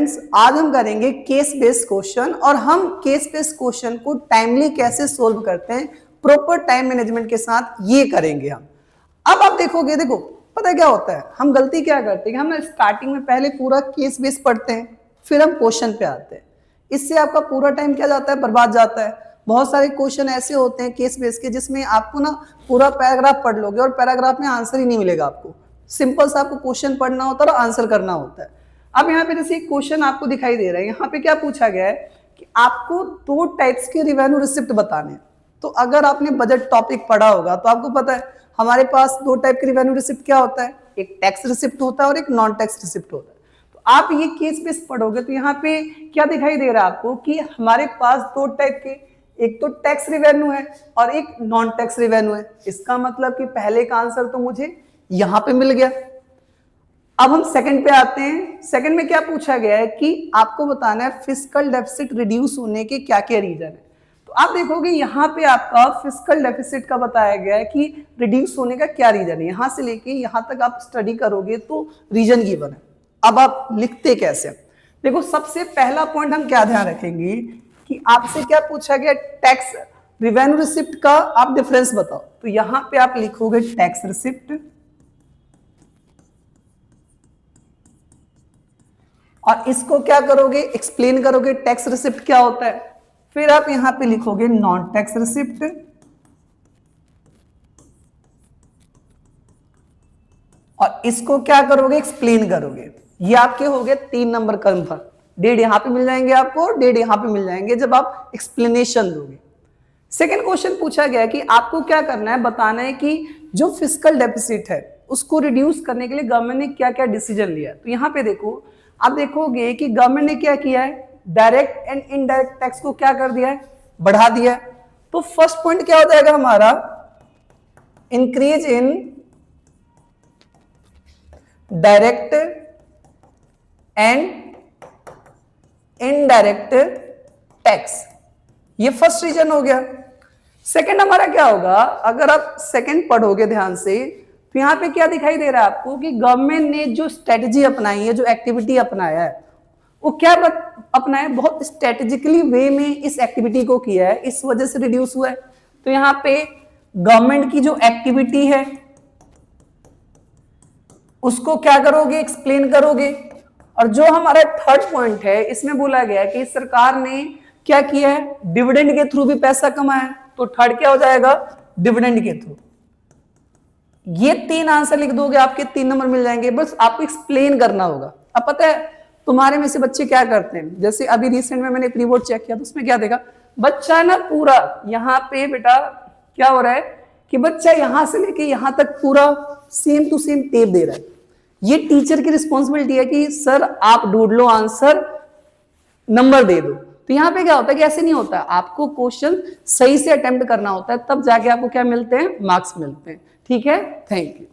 आज हम करेंगे केस बेस्ड क्वेश्चन और हम केस बेस्ड क्वेश्चन को टाइमली कैसे सोल्व करते हैं, प्रॉपर टाइम मैनेजमेंट के साथ ये करेंगे हम। अब आप देखोगे, देखो पता क्या होता है, हम गलती क्या करते हैं कि हम स्टार्टिंग में पहले पूरा केस बेस पढ़ते हैं, फिर हम क्वेश्चन पे आते हैं। इससे आपका पूरा टाइम क्या जाता है, बर्बाद जाता है। बहुत सारे क्वेश्चन ऐसे होते हैं केस बेस के जिसमें आपको ना पूरा पैराग्राफ पढ़ लोगे और पैराग्राफ में आंसर ही नहीं मिलेगा आपको। सिंपल सा आपको क्वेश्चन पढ़ना होता है और आंसर करना होता है। अब यहाँ पे जैसे एक क्वेश्चन आपको दिखाई दे रहा है, यहाँ पे क्या पूछा गया है कि आपको 2 टाइप्स के रिवेन्यू रिसिप्ट बताने हैं। तो अगर आपने बजट टॉपिक पढ़ा होगा तो आपको पता है हमारे पास 2 टाइप के रिवेन्यू रिसिप्ट क्या होता है, एक टैक्स रिसिप्ट होता है और एक नॉन टैक्स रिसिप्ट होता है। तो आप ये केस बेस पढ़ोगे तो यहाँ पे क्या दिखाई दे रहा है आपको कि हमारे पास 2 टाइप के, एक तो टैक्स रिवेन्यू है और एक नॉन टैक्स रिवेन्यू है। इसका मतलब कि पहले का आंसर तो मुझे यहाँ पे मिल गया। अब हम सेकंड पे आते हैं। सेकंड में क्या पूछा गया है कि आपको बताना है फिस्कल डेफिसिट रिड्यूस होने के क्या क्या रीजन है। तो आप देखोगे यहाँ पे आपका फिस्कल डेफिसिट का बताया गया है कि रिड्यूस होने का क्या रीजन है। यहां से लेके यहां तक आप स्टडी करोगे तो रीजन गिवन है। अब आप लिखते कैसे, देखो सबसे पहला पॉइंट हम क्या ध्यान रखेंगे कि आपसे क्या पूछा गया, टैक्स रिवेन्यू रिसिप्ट का आप डिफरेंस बताओ। तो यहां पे आप लिखोगे टैक्स रिसिप्ट और इसको क्या करोगे, एक्सप्लेन करोगे टैक्स रिसिप्ट क्या होता है। फिर आप यहां पे लिखोगे नॉन टैक्स रिसिप्ट और इसको क्या करोगे, एक्सप्लेन करोगे। ये आपके हो गए 3 नंबर कंफर्म। 1.5 यहां पे मिल जाएंगे आपको और 1.5 यहां पे मिल जाएंगे जब आप एक्सप्लेनेशन दोगे। सेकेंड क्वेश्चन पूछा गया कि आपको क्या करना है, बताना है कि जो फिस्कल डेफिसिट है उसको रिड्यूस करने के लिए गवर्नमेंट ने क्या क्या डिसीजन लिया। तो यहां पे देखो, आप देखोगे कि गवर्नमेंट ने क्या किया है, डायरेक्ट एंड इनडायरेक्ट टैक्स को क्या कर दिया है, बढ़ा दिया है। तो फर्स्ट पॉइंट क्या हो जाएगा हमारा, increase in direct and indirect tax, ये फर्स्ट रीजन हो गया। सेकंड हमारा क्या होगा, अगर आप सेकंड पढ़ोगे ध्यान से तो यहां पे क्या दिखाई दे रहा है आपको कि गवर्नमेंट ने जो स्ट्रेटजी अपनाई है, जो एक्टिविटी अपनाया है, वो क्या अपनाया, बहुत स्ट्रेटेजिकली वे में इस एक्टिविटी को किया है, इस वजह से रिड्यूस हुआ है। तो यहां पे गवर्नमेंट की जो एक्टिविटी है उसको क्या करोगे, एक्सप्लेन करोगे। और जो हमारा थर्ड पॉइंट है इसमें बोला गया है कि सरकार ने क्या किया है, डिविडेंड के थ्रू भी पैसा कमाया है। तो थर्ड क्या हो जाएगा, डिविडेंड के थ्रू। ये 3 आंसर लिख दोगे, आपके 3 नंबर मिल जाएंगे। बस आपको एक्सप्लेन करना होगा। अब पता है तुम्हारे में से बच्चे क्या करते हैं, जैसे अभी रिसेंट में मैंने प्री बोर्ड चेक किया तो उसमें क्या देखा, बच्चा ना पूरा यहाँ पे बेटा क्या हो रहा है कि बच्चा यहां से लेके यहां तक पूरा सेम टू सेम टेप दे रहा है। ये टीचर की रिस्पॉन्सिबिलिटी है कि सर आप ढूंढ लो आंसर, नंबर दे दो। तो यहाँ पे क्या होता है कि ऐसे नहीं होता, आपको क्वेश्चन सही से अटेम्प्ट करना होता है, तब जाके आपको क्या मिलते हैं, मार्क्स मिलते हैं। ठीक है, थैंक यू।